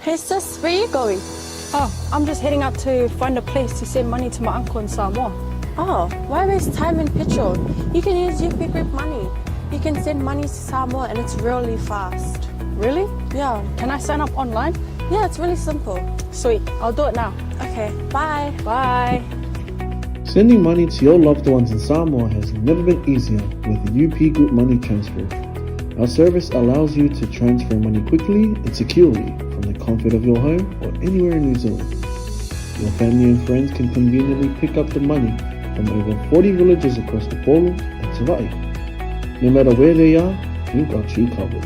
Hey sis, where are you going? Oh, I'm just heading out to find a place to send money to my uncle in Samoa. Oh, why waste time and petrol? You can use UP Group Money. You can send money to Samoa and it's really fast. Really? Yeah. Can I sign up online? Yeah, it's really simple. Sweet, I'll do it now. Okay, bye. Bye. Sending money to your loved ones in Samoa has never been easier with the UP Group Money Transfer. Our service allows you to transfer money quickly and securely from the comfort of your home or anywhere in New Zealand. Your family and friends can conveniently pick up the money from over 40 villages across the Polo and 𝚟𝚑𝚍. No matter where they are, we've got you covered.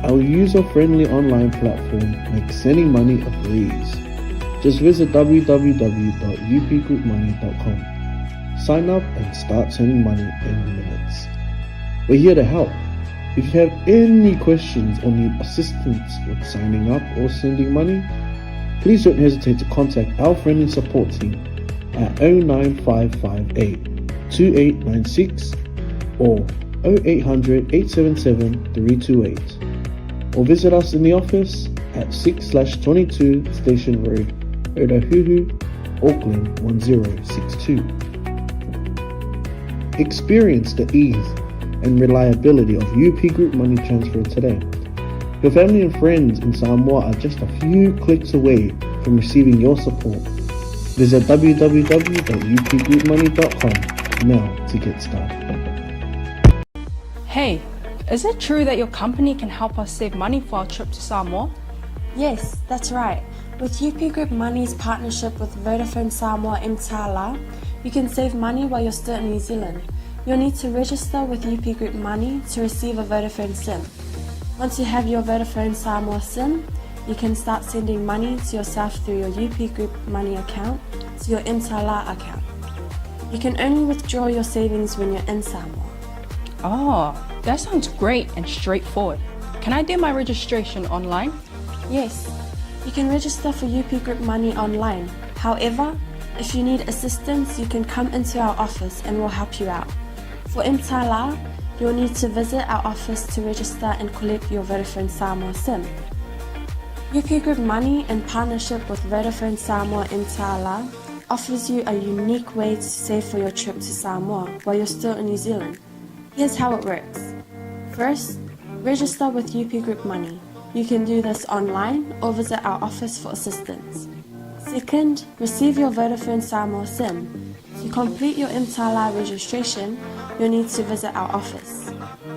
Our user-friendly online platform makes sending money a breeze. Just visit www.upgroupmoney.com. Sign up and start sending money in minutes. We're here to help. If you have any questions or need assistance with signing up or sending money, please don't hesitate to contact our friendly support team at 09558 2896 or 0800 877 328, or visit us in the office at 6/22 Station Road, Otahuhu, Auckland 1062. Experience the ease and reliability of UP Group Money Transfer today. Your family and friends in Samoa are just a few clicks away from receiving your support. Visit www.upgroupmoney.com now to get started. Hey, is it true that your company can help us save money for our trip to Samoa? Yes, that's right. With UP Group Money's partnership with Vodafone Samoa 𝚘𝚘𝚢𝚘, you can save money while you're still in New Zealand. You'll need to register with UP Group Money to receive a Vodafone SIM. Once you have your Vodafone Samoa SIM, you can start sending money to yourself through your UP Group Money account to your 𝚘𝚘𝚢𝚘 account. You can only withdraw your savings when you're in Samoa. Oh, that sounds great and straightforward. Can I do my registration online? Yes, you can register for UP Group Money online. However, if you need assistance, you can come into our office and we'll help you out. For 𝚘𝚘𝚢𝚘, you'll need to visit our office to register and collect your Vodafone Samoa SIM. UP Group Money, in partnership with Vodafone Samoa 𝚘𝚘𝚢𝚘, offers you a unique way to save for your trip to Samoa while you're still in New Zealand. Here's how it works. First, register with UP Group Money. You can do this online or visit our office for assistance. Second, receive your Vodafone Samoa SIM. To complete your 𝚘𝚘𝚢𝚘 registration, you'll need to visit our office.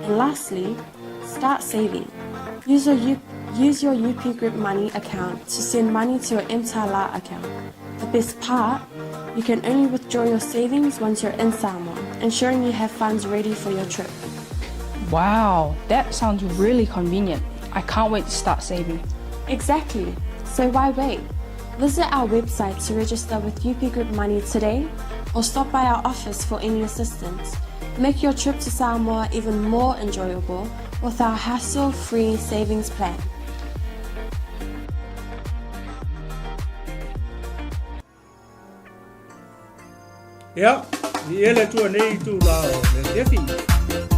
And lastly, start saving. Use your UP Group Money account to send money to your 𝚘𝚘𝚢𝚘 account. The best part, you can only withdraw your savings once you're in Samoa, ensuring you have funds ready for your trip. Wow, that sounds really convenient. I can't wait to start saving. Exactly. So why wait? Visit our website to register with UP Group Money today, or stop by our office for any assistance. Make your trip to Samoa even more enjoyable with our hassle-free savings plan. Ja, die hele tour nee toe lao de defi.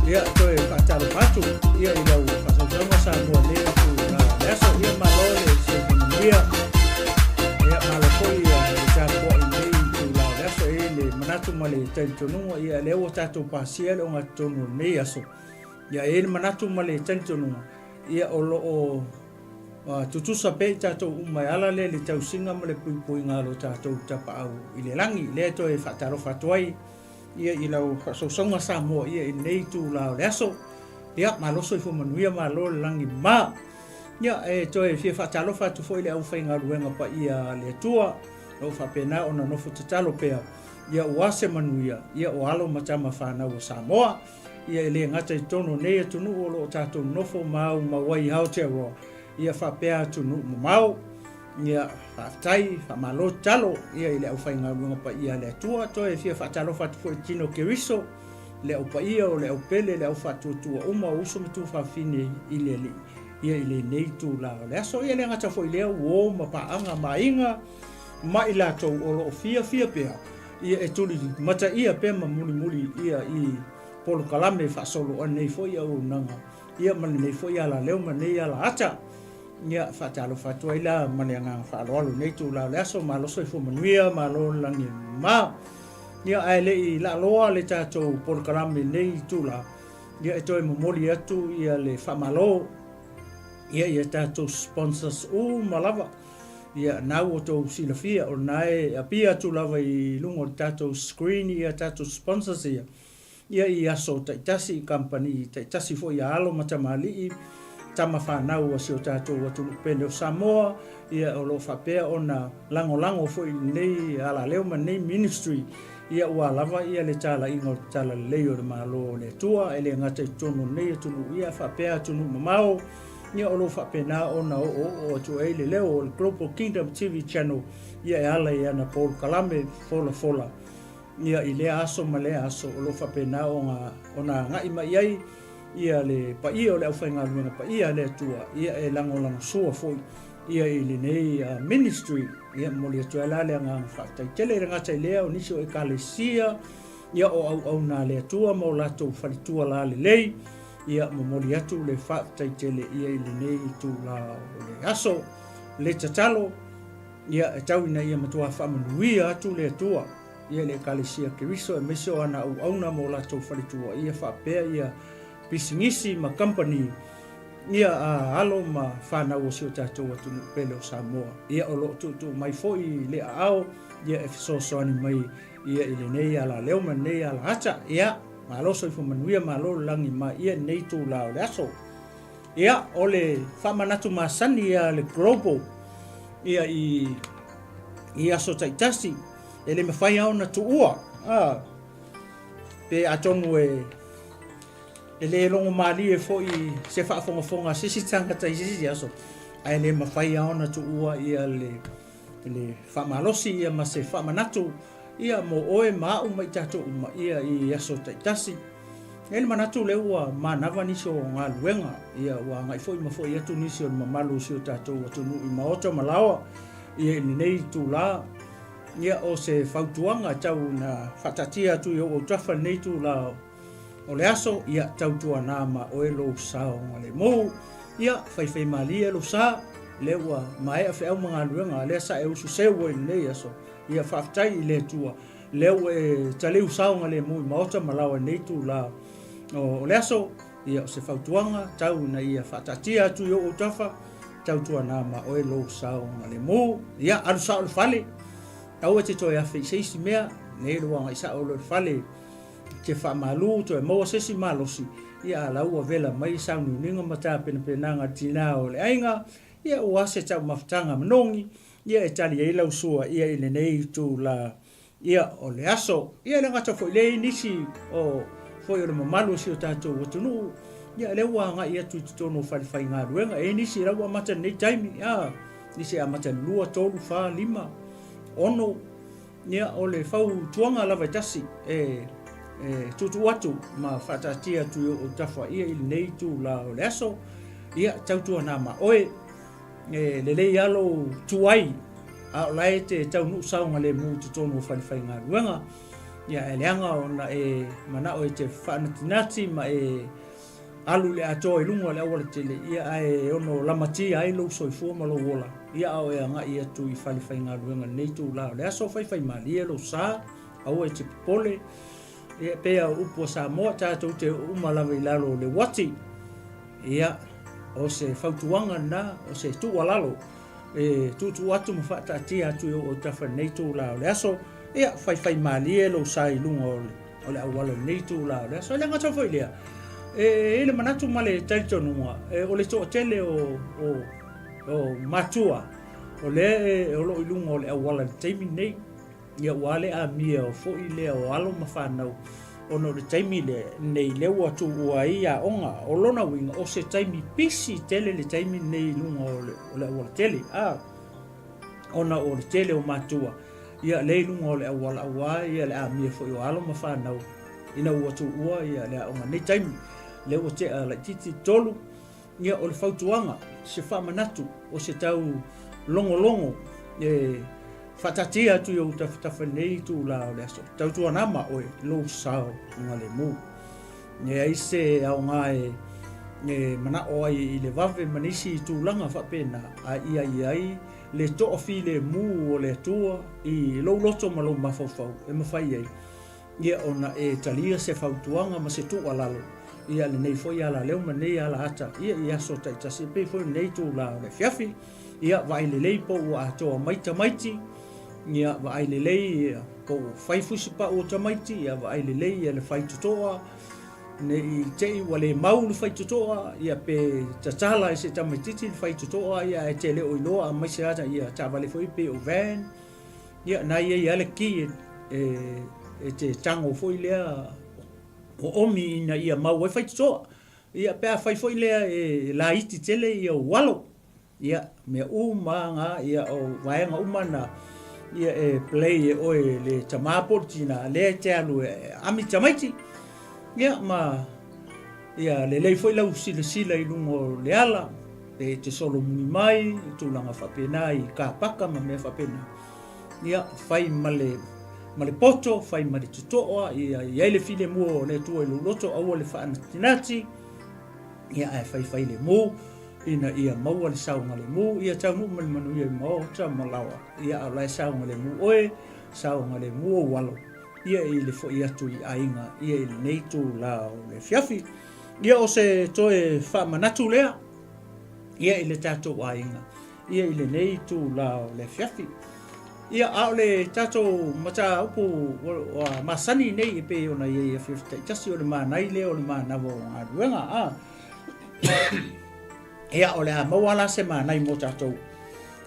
Ja, toe patalo patu. Ja, ila u paso sa mo nee toe la. Eso ia malole se dia. Ja, malopoi ja po nee toe la. Eso ele manatu male tentonu ia lewo tatu pasia le nga tonu nee aso. Ja, ele manatu male tentonu ia olo o tutusa pe tatou umaiala le tausinga ma le puipuinga lo tatou tapau i le langi le to e whatarofa tuai ia i lau whasosonga Samoa ia i nei tū lao le aso ia maloso i fumanuia ma lo le langi ma ia e to e fia whatarofa tu fo i le au whainga ruenga pa ia le tua o whapena o na nofo tatalo pea ia uase manuia ia o alo matama whanau o Samoa ia i le ngata i tono nei atunu o lo tatou nofo mau mawai Aotearoa ia whapea tunu mau, ia whaatai, whamalo talo, ia i le au whainga runga pa ia le tua, to e fia whaatalo whatu fo e tino ke riso, le au pa ia o le au pele, le au whatu tua uma, uso me tu whawhine i le li, ia i le nei tu lao. Le aso ia le ngata fo i lea uo, ma paanga, ma inga, ma i la tau o lo fia pea, ia e tuli mata ia pea ma muli ia i polo kalame whaasolo anei fo ia o nanga, ia mani nei fo ia la leo ma nei ala ata, ia whaatalo whatua ila manianga whaaloalo nei tū lao le aso malo soi fu manuia malo langi ma ia ai le I la loa le tātou polokarami nei tū lao ia e toi mamoli atu ia le whamalo ia tātou sponsors malava ia nau o tō silafia o nae apia tū lava I lungo tātou screen ia tātou sponsors ia I aso taitasi company taitasi fo ia alo matamali tama whanau a sio tātou atu pele o Samoa ia o lo whapea o na lango fo I nei ala leo ma nei ministry ia ua lava ia le tala ingo tala leo le malo le tua ele ngata I tono nei tunu ia whapea tunu mamao ia o lo whapena o na o atu e le leo o Global Kingdom TV channel ia e ala ia na Paul Kalame fola ia I le aso ma le aso o lo whapena o na ngai mai iai ia le pa ia o le awhainga luenga pa ia le atua ia e lango sua foi ia I le nei ministry ia moli atua la le anga whaktai tele re ngata I lea o nisi o e kalesia ia o au na le atua mo lato whalitua la le lei ia moli atu le whaktai tele ia I le nei tu la o le aso le tatalo ia e tauina ia matua whamanuia atu le atua ia le kalesia kiriso e meso ana au na mo lato whalitua ia whapea ia pisingisi ma company ia alo ma whanau o sio tātou atu pele o Samoa ia o lo tu mai foi le ao ia e fisosoani mai ia I le nei ala leo ma nei ala hata ia ma lo so I fumanuia ma lo langi ma ia nei tu lao le aso ia o le whamanatu masani ia le global ia I aso taitasi ele me whai au na tu ua pe atonu e le longo mali e foi se whaafonga sisi tangata I sisi aso ai le mawhai aona tu ua ia le whamalosi ia ma se whamanatu ia mo oe mau mai tato uma ia I aso taitasi ele manatu le ua manava nisi o ngā luenga ia ua ngai foi ma foi atu nisi o mamalu si o tato atu I maoto malawa ia ni nei tu la ia o se whautuanga tau na whatatia tu I o trafa nei tu la o le aso ia tautua nā ma o e lo sao ngā le mou ia whai malia lo sa le ua mai a whiau mga luenga le sa e usu sewa I nei aso ia whaftai I le tua le ua e taleu sao ngā le mou I maota malawa nei tu la o le aso ia o se whautuanga tau na ia whatatia atu I o tafa tautua nā ma o e lo sao ngā le mou ia alu sao le whale au e te toi a whi mea nei lua ngai sao le whale ke whamalu to e maua sesi malosi ia lau a vela mai saunu ninga mata penanga tina o le ainga ia ua se tau mawhtanga manongi ia e tali e lau sua ia I le nei tu la ia o le aso ia le ngata fo le nisi o fo i le mamalu si o tātou watunu ia le ua nga ia tu tono whaliwhai ngā ruenga e nisi lau a mata nei taimi nisi a mata lua tolu wha lima ono ia o le whau tuanga lava tasi tutu atu ma whatatia tu o tafa ia I nei tu la o le aso ia tautua nā ma oe le lei alo tuai a o lai te tau nu saunga le mu tu tono whaliwhai ngā ruenga ia e leanga o na mana o te whanatinati ma alu le atoa I lunga le awala tele ia ono lamati ai lo soifua ma lo wola ia o anga ia tu I whaliwhai ngā ruenga nei tu la o le aso whai malia lo sa au te pole ia pea upo Samoa tātou te umalawa I lalo le wati ia o se whautuanga na o se tualalo tutu atu mawhatatia atu o tafa nei tu la o le aso ia whai malia lo sa I lunga o le awala nei tu la o le aso le ngata whai lea le manatu male taitonunga o le toa tele o matua o le o lo I lunga o le awala teimi nei ia wale a mia o fo I lea o alo mawhanau o no le taimi le nei le ua tu ua ia onga o lona winga o se taimi pisi tele le taimi nei lunga o le awala tele ona o le tele o matua ia le lunga o le awala awa ia le a mia fo I o alo mawhanau ina ua tu ua ia le a onga nei taimi le ua te a la titi tolu ia o le whautuanga se whamanatu o se tau longo whatatia atu I ta whatawhanei tu la o le aso. Tautua nama oe lo sao ngā le mū. Ia ise au ngā mana o ai I le vave manisi tūlanga whapena a ia ai le to'ofi le mū o le atua I lou loto ma lou mawhauwhau e mawhai ai ia ona e talia se whautuanga ma se tu'alalo ia le nei foi ala leo ma nei ala ata ia so taitasi pe foi nei tūla o le fiafi ia vai le lei po ua atoa maita maiti ia vai le lei po whaifusi pa o tamaiti ia vai le lei ia le whaitutoa nei tei wale mau le whaitutoa ia pe tatala e se tamaititi le whaitutoa ia e te leo iloa a mai se ata ia tawale foi pe o van ia nai ia le ki e te tango foi lea o omi ina ia mau e whaitutoa ia pe a whai foi lea e la iti tele ia walo ia me umanga ia o vaenga umana ia e play e oe le tamaportina le te alu ami tamaiti ia ma ia le lei foi lau sila I lungo le ala te solo muni mai tūlanga whapena I ka paka ma mea whapena ia fai male poto fai male tutoa ia le file mua le tua I luloto aua le whaanatinati ia e fai le mu ina ia maua le saunga le mu ia tau mu manu ia mau tau malawa ia au lai saunga le mu oe saunga le mu o walo ia I le fo ia tu I ainga ia I le neitu la o le fiafi ia o se toe whamanatu lea ia I le tatou ainga ia I le neitu la o le fiafi ia au le tatou mata upu wa masani nei pe ona ia fiafi tasi o le manai leo le Manava o Galuega ia o le a mawala se manai mo tatou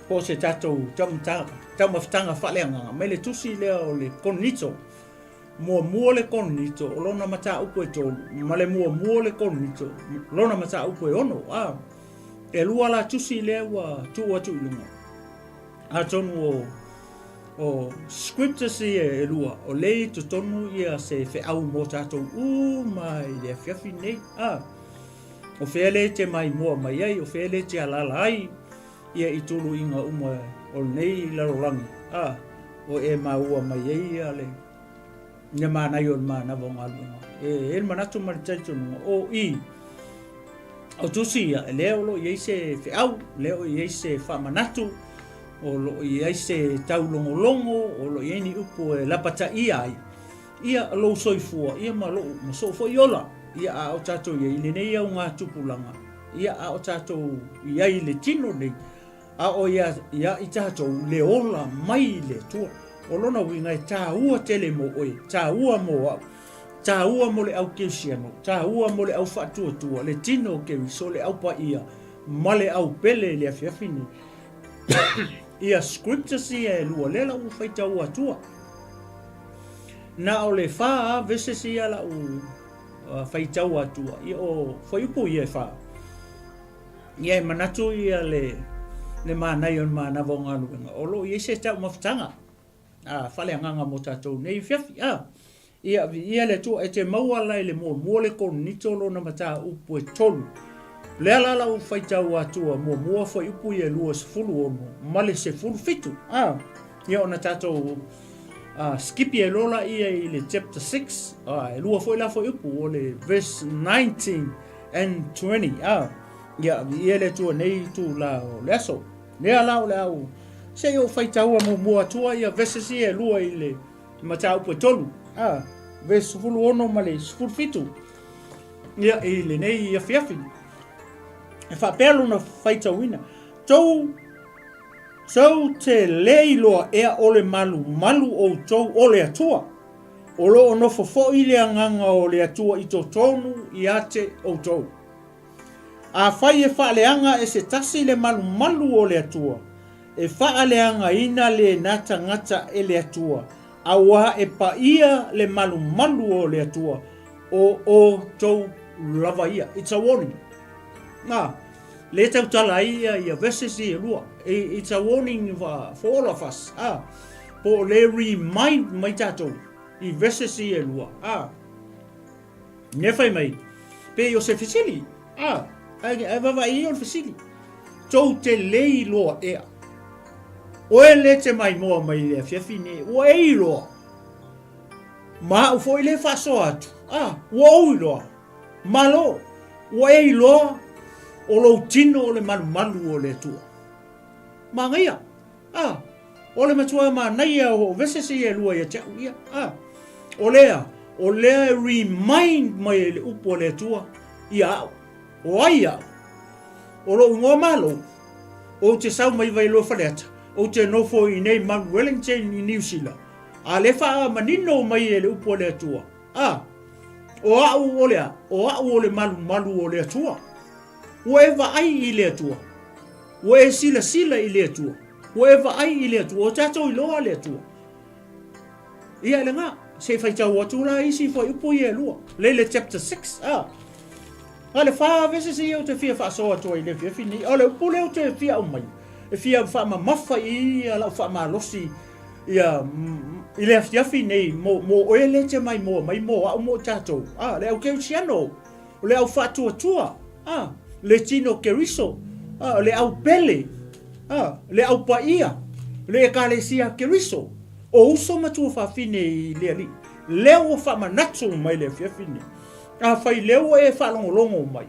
po se tatou taumawhitanga whaleanga me le tusi lea o le konito mua le konito o lona mata upu e tolu ma le mua le konito lona mata upu e ono e lua la tusi lea wa tu ilunga a tonu o scriptures e lua o lei to tonu ia se fe au mo tatou mai le fiafi nei o fele te mai mua mai ai o fele te alala ai ia I tulu inga uma o nei larolangi o e maua mai ai ia le ne manai o Manava o Galuega e manatu maritaitonunga o tusi ia leo lo iei se fe au leo iei se whamanatu o lo iei se taulongolongo o lo iei ni upu e lapata ai ia lo soifua ia ma sofo iola ia a o tatou ia I le nei au ngā tupulanga ia a o tatou ia I le tino nei a o ia I tatou le ola mai le tua o lona winga e tāua tele mo oe tāua mo au tāua mo le au keusiano tāua mo le au whatuatua le tino kewi so le au pa ia ma le au pele le afiafini ia scriptures ia e lua lela u whaitau atua na o le wha veses ia la u whaitau atua ia o whaiupu ia e wha ia e manatu ia le manai o Manava o Galuega o lo ia se tau mawhitanga whaleanganga mo tatou nei fiafi ia le tua e te maua lai le mua le konito lona mata upu e tolu le ala u whaitau atua mua whaiupu ia lua sefulu ono ma le sefulu fitu ia ona tatou skipi e lola ia I le chapter 6 e lua foi la whaiupu o le verse 19 and 20 ia le tua nei tu la o le aso le ala o le au se yo whaitau mua atua ia verses ia lua I le mata upu e tolu verse sefulu ono ma le sefulu fitu ia I le nei ia fiafi e whapelo na whaitauina tau te leiloa ea o le malu o tau o le atua o lo no fofo I le anganga o le atua I to tonu I ate o tau a whai e whaaleanga e se tasi le malu o le atua e whaaleanga ina le nata ngata e le atua a wa e pa ia le malu o le atua o tau lava ia it's a warning le tau tala ia verses ia lua it's a warning for all of us po le remind mai tatou I verses ia lua ne fai mai pe yo se fisili ai va I o fisili tau te lei loa ea o e le te mai moa mai le fiafine o e loa ma u foi le faso atu wo loa malo ua e iloa o lo tino o le malu o le tua. Mangaia, o le matua Manai o vese se e lua ia tau ia, o lea remind mai le upo le tua ia au, o ai au, o lo ungoa malo, o te sau mai vai lo whareata, o te nofo i nei Mount Wellington i New Zealand, a le wha manino mai e le upo le tua, o au o lea, o au o le malu o le tua, o eva ai i le tua, o e sila i le tua, o eva ai i le tua, o tato i loa le tua. Ia le ngā, se whai tau atu la isi fo upo i e lua, le chapter 6, a le wha vese se iau te fia wha soa tua i le fia fini, a le upo leo te fia au mai, e fia wha ma mawha i, a lau wha ma losi, ia, i le afiafi nei, mo oe le te mai mo au mo tato, le au keu siano, le au wha tua, le tino keriso, le au pele, le au paia, le ekalesia keriso, o uso matua whawhine i le ali, leo o whamanatso mai le whiawhine, whai leo e whalongolongo mai,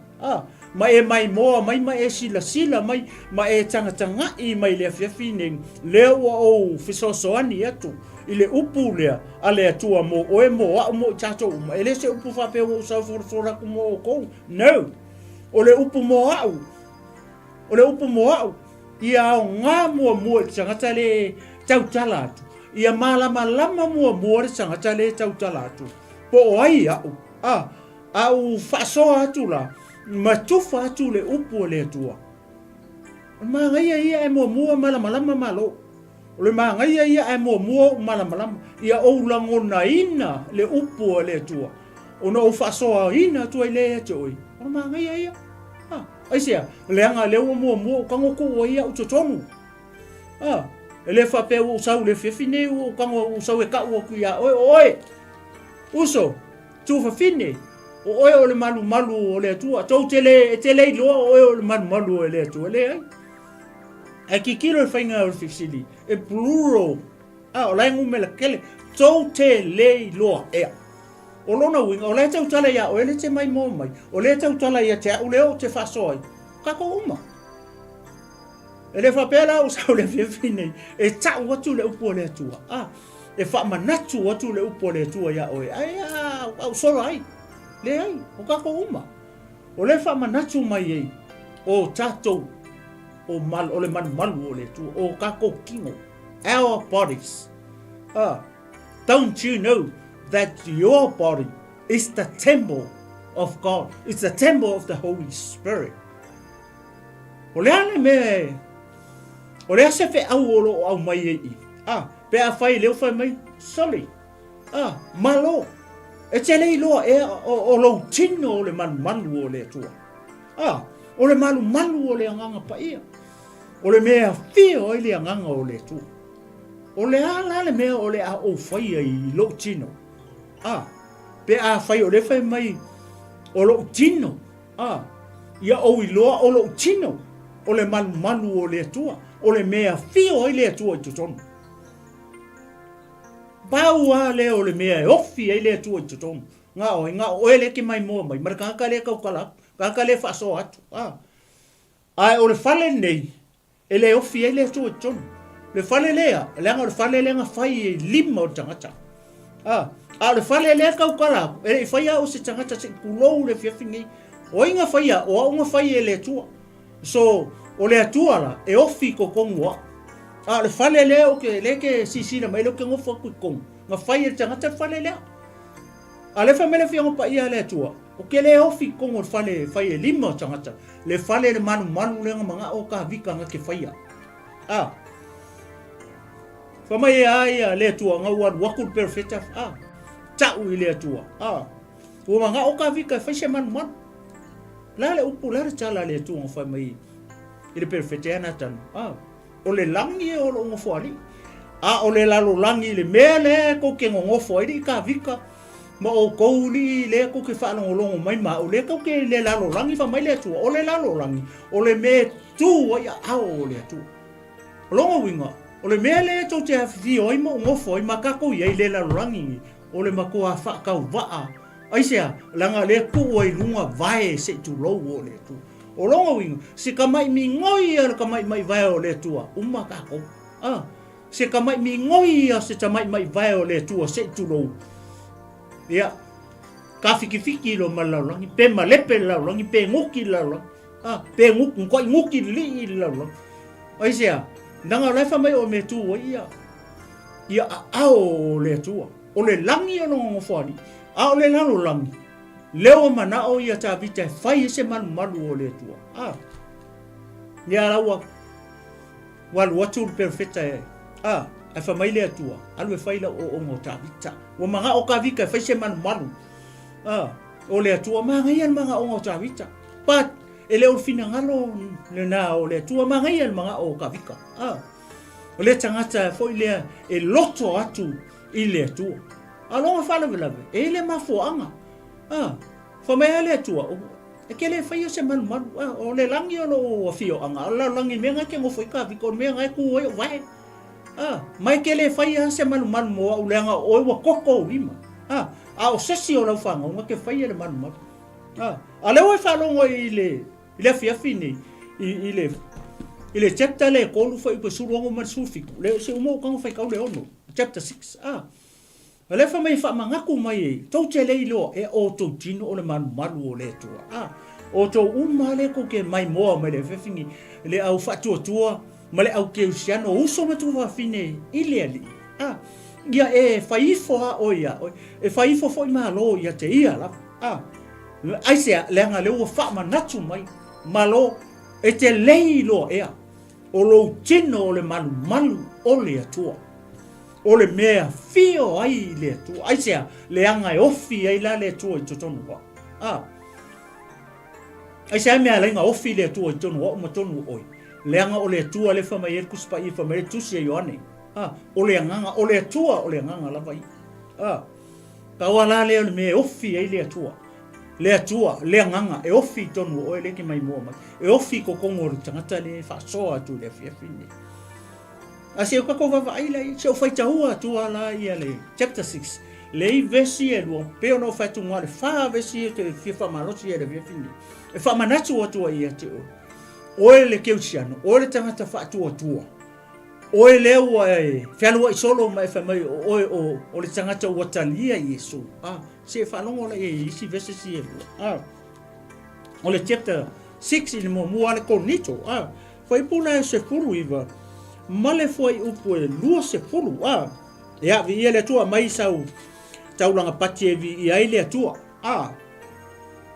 ma e mai moa mai, ma e sila mai, ma e tanga i mai le whiawhine, leo o whisosoani atu, i le upu lea, a le atua mo oe mo au mo tato, ma e le se upu whapea o sau whorafuraku mo o kou, no, o le upu mo au, ia au ngā mua le tangata le tautala atu, ia malama mua le tangata le tautala atu, po o ai au whasoa atu la, matufa atu le upu le atua. Mangaia ia e mua malama malo, o le mangaia ia e mua malama, ia ou langona ina le upu le atua, o na o whasoa ina atua i le ate oi, o mangaia ia, aisia, leanga leo mua kango ko ia utotonu. Ele whapea o sau le whiawhine o kango o sau e ka ua kuia. Oe, uso, tu whawhine. Oe o le malu o le atua. Tau te le iloa oe o le malu o le atua. Le ai. E ki kilo e whainga o le whiwsili. E plural. O lai ngume la kele. Tau te le iloa ea. O lona winga, o le tau tala ia, o ele te mai mo mai, o le tau tala ia te au leo te whasoi, kako uma. E le whapela o sau le whiawhine, e tau atu le upo le atua, e whamanatu atu le upo le atua ia oe, au sora ai, le ai, o kako uma. O le whamanatu mai ei, o tatou, o le malu o le atua, o kako kingo, our bodies. Don't you know that your body is the temple of God. It's the temple of the Holy Spirit. O le ale me, o le ase fe au au mai ei. Pe a fai leo fai mai, sorry. Malo. E te lei loa e o lo tino o le malu o le atua. O le malu o le anganga pa ia. O le mea fia o le anganga o le atua. O le ala le mea o le a o fai i lo tino. Pe a fai o le fai mai o lo tino. Ia o iloa o lo tino. O le malu o le atua. O le mea fia o le atua i tutonu. Pau a le o le mea e ofi e le atua i tutonu. Ngā o ele ki mai mua mai. Mara kaka le kaukala. Kaka le whaso atu. Ai o le fale nei. E le ofi e le atua i tutonu. Le fale lea. Leanga o le fale lea fai e lima o tangata. A le fale lea kaukala. E fai a o se tangata se kulou le fiafingi. O inga fai a. O aunga fai e le atua. So, o le atua la. E ofi ko kongua. Le fale lea o ke leke sisina mai lo ke ngofa kui kong. Nga fai e tangata fale lea. A le famele fiango pa ia le atua. O ke le ofi kongo fale fai e lima o tangata. Le fale le manu le nga mga o ka vika nga ke fai a. Famai ai le atua nga uan wakul perfecta. Tau i le atua. O mga o ka vika fai se manu. La le upu la le tala le atua nga fai mai. I le perfecta ana tanu. O le langi o lo ngofo ali. O le lalo langi le mea le ko ke ngofo ali ka vika. Ma o kouli le ko ke whalongolongo mai ma o le ko ke le lalo langi fa mai le atua. O le lalo langi. O le me tu o ia ao o le atua. O longo winga. O le mea le tau te hawhi o ima o ngofo i makako i ei le lalo langi. O le mako a whakau waa Ai sea langa le ku ai lunga vai se tu lo o le tu o longa winga se kamai mi ngoi ar kamai mai vai o le tua uma ka ko se kamai mi ngoi ar se tamai mai vai o le tua se tu lo ia ka fiki lo malau langi pe malepe lau langi pe nguki lau pe nguk ko nguki li lau ai sea nanga lai fa mai o me tu ia ao le tua o le langi o no foni a o le lalo langi leo mana o ia ta vita fai se malu o le tua ia lawa wal watu perfecta ai fa mai le tua alu fai la o mo ta vita o manga o ka vika fai se malu o le tua manga ia manga o mo ta vita pat ele o fina ngalo le na o le tua manga ia manga o ka vika o le tangata foi le e loto atu i le tua alonga fala vela e le mafoanga fa mai le tua e ke le fai se malu o le langi o lo fio anga la langi menga ke ngo foi ka viko menga ku o vai mai ke le fai se malu mo o lenga o wa koko lima o sesi o lo fanga o ke fai le malu ale o fa longo i le fia fini i le chapter le ko lu foi ko surongo man sufiku le se mo ka fai ka le ono chapter 6 le fa mai fa mangaku mai tau te le ilo e o to tino o le malu o le tua o to umale ko ke mai mo mai le fefingi le au fa tua ma le au ke usiano uso ma tu va fine ile ali ia e faifo o ia e faifo foi malo ia te ia la ai se le nga le o fa manatu mai malo e te leilo ea o lo tino o le malu o le tua o le mea fio ai le tua ai sea le anga e ofi ai la le tua i totonu wa ai sea mea le nga ofi le tua i totonu wa o matonu oi le anga o le tua le fama i kuspa i fama le tusi e yoane o le anga o le tua o le anga lava i ka wala le mea ofi ai le tua le anga e ofi tonu oi le ki mai mua mai e ofi ko kongo tangata le fa soa tu le fia fini Asi ka ko va ai lai se o fai taua tua la ia le chapter 6 le vesi e lo pe no fa tu ngale fa vesi te fa malosi e le fini e fa manatu o tua ia te o le keusiano o le tangata fa tua o le o fa lo solo mai fa mai o le tangata o talia Yesu se fa longo la e si vesi si e o le chapter 6 il mo le konito foi puna se furu iva male foi upo e lua se pulu ia vi ele tua mai sau taulanga pati e vi ia ele tua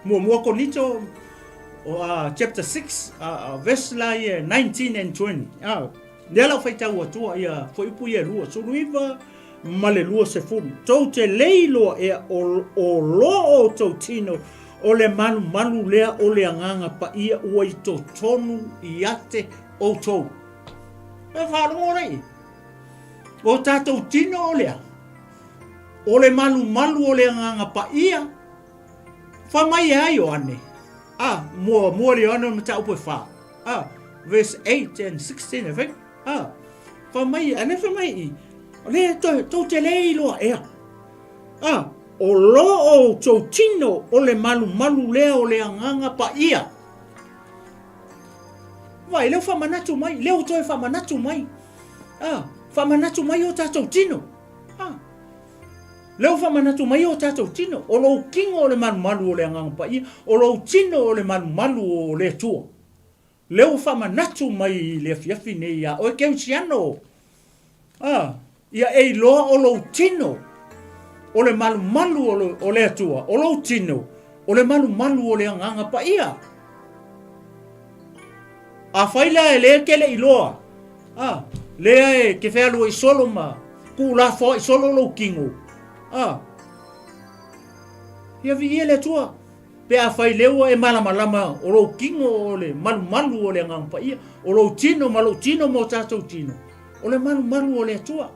mo konito o chapter 6 verse la 19 and 20 nela foi tau tua ia foi upo e lua so luiva male lua se pulu to te leilo e o lo to tino o le manu lea o le anganga pa ia ua i to tonu i ate o tou e wharongo rei. O tātou tino o lea. O le malu o le anganga pa ia. Whamai e ai o ane. Mua le ane o mata upo e wha. Verse 8 and 16 e whai. Whamai i. O lea tau te lei loa ea. O lo o tau tino o le malu lea o le anganga pa ia. Vai, leo whamanatu mai, leo toi whamanatu mai. Whamanatu mai o tātou tino. Leo whamanatu mai o tātou tino. O lo kingo o le malu o le anganga pa ia. O lo tino o le malu o le tua. Leo whamanatu mai le fiafi ne ia. O e keu siano. Ia e loa o lo tino. O le malu o le tua. O lo tino. O le malu o le anganga pa ia. A faila e le kele iloa. Le ke fealu i solo ma. Ku la fo i solo lo kingo. Ia vi ele tua. Pe a faileu e malama o lo kingo o le malu o le ngang pa ia. O lo tino mo tatou tino. O le malu o le tua.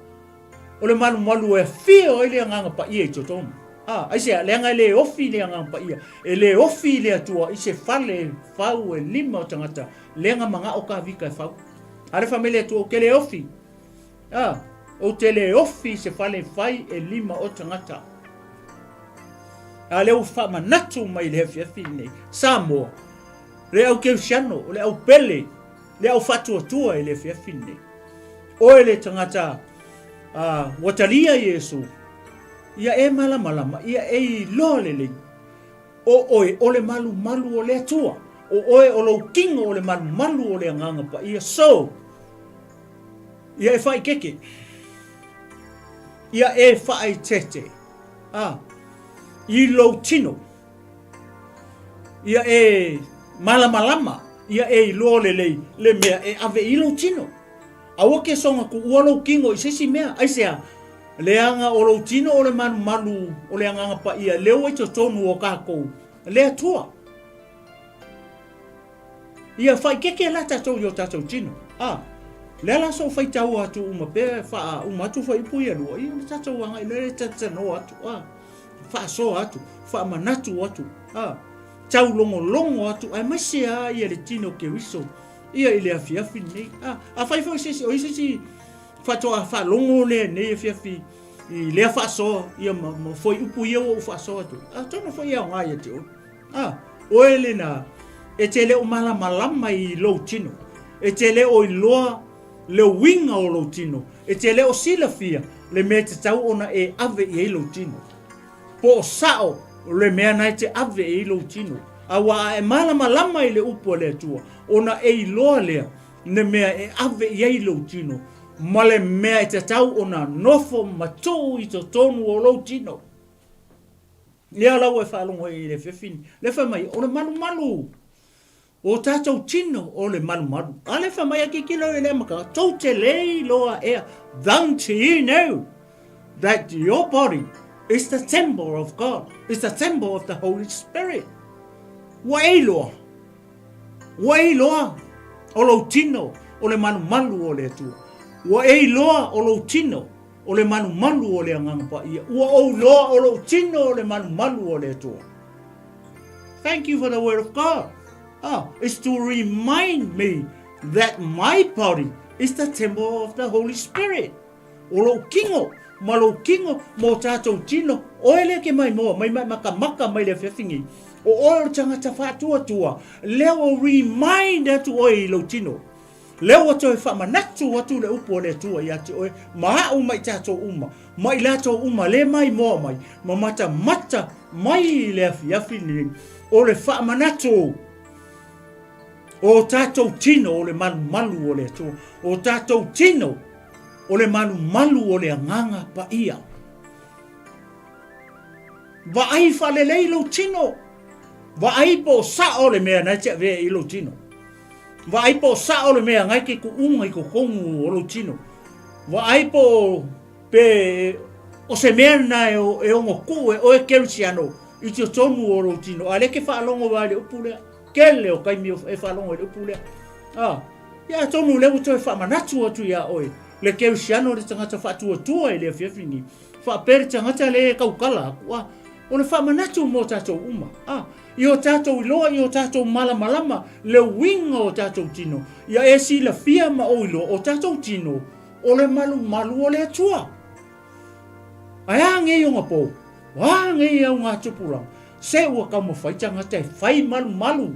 O le malu e fio i le ngang pa ia i totonu. Ai se le anga le ofi le anga pa ia. E le ofi le tua i se fale fau e lima o tangata. Le anga manga o ka vika e fau. Ale familia tua ke le ofi. O te le ofi se fale fai e lima o tangata. A leo wha manatu mai le fiafi nei. Samoa. Le au keusiano, le au pele, le au fatua tua le fiafi nei. Oe le tangata watalia Yesu. Ia e malama, ia e lolele. Oe, ole malu o le atua. Oe, o lo kingo o le malu o le anganga pa. Ia so. Ia e whai keke. Ia e whai tete. I lo tino. Ia e malama. Ia e lolele. Le mea e ave i lo tino. Awa ke songa ku ua lo kingo i sisi mea. Aisea. Leanga o lo tino o le malu o le anganga pa ia leo e tonu o kako le atua ia fai keke la tatou yo tatou tino le la so fai tau atu uma pe fa uma tu fai puia lo ia tatou anga le tatano atu fa so atu fa manatu atu tau longo atu ai masia ia le tino ke wiso ia ile afia fini fai fai sisi o sisi fa to fa longo le ne fiafi I lea whaasoa, ia ma foi upu ia o whaasoa tu. Tona foi ia o ngai te o. Oe le na, e te leo malama I lou tino. E te leo I loa, leo winga o lou tino. E te leo sila fia, le mea te tau ona e ave I e lou tino. Po o sao, le mea nai te ave I lou tino. Awa e malama I le upu le tua. Ona e loa lea, ne mea e ave I e lou tino. Male mea te tau ona nofo matou I to tonu o lou tino. Lea lau e whalongo I le whewhini. Le whamai, o le malu. O tātou tino o le malu. A le whamai a kikilo I le maka. Tau te lei loa ea. Don't you know that your body is the temple of God. It's the temple of the Holy Spirit. Wa e loa. O lou tino o le malu o le tua. Wa e loa o lo tino o le malu o le anganga pa ia. Wa o loa o lo tino o le malu o le toa. Thank you for the word of God. It's to remind me that my body is the temple of the Holy Spirit. O lo kingo, mo tātou tino, o ele ke mai moa, mai maka mai le whewhingi. O tangata whātua, leo o remind atu o I lo tino. Leo ato e whamanatu atu le upo le tua I ati oe, maa mai tātou uma, mai lātou uma le mai moa mai, mata mai le afi ni, o le whamanatu, o tātou tino o le malu o le tua, o tātou tino o le malu o le anganga pa ia. Va ai whale leilo tino, va ai po sa o le mea na te vea ilo tino. Va ai po sa o le mea ngai ke ku unga I ko kongu o lo tino. Va ai po pe o se mea na e ongo ku o e kerusiano I te tonu o lo tino. A le ke whaalongo wa le upulea. Kele o kaimi e whaalongo le upulea. Ia tonu le uto e whamanatu atu ia oe. Le kerusiano le tangata whaatua tua I le fiafini. Whaapere tangata le kaukala. O le whamanatu mo tātou uma. I o tātou iloa, I o tātou malama, le winga o tātou tino. Ia e si la fia ma o ilo o tātou tino, o le malu o le atua. Ai ange I o ngapo, ange I o ngā tupurang. Se ua kama whaitanga te whai malu.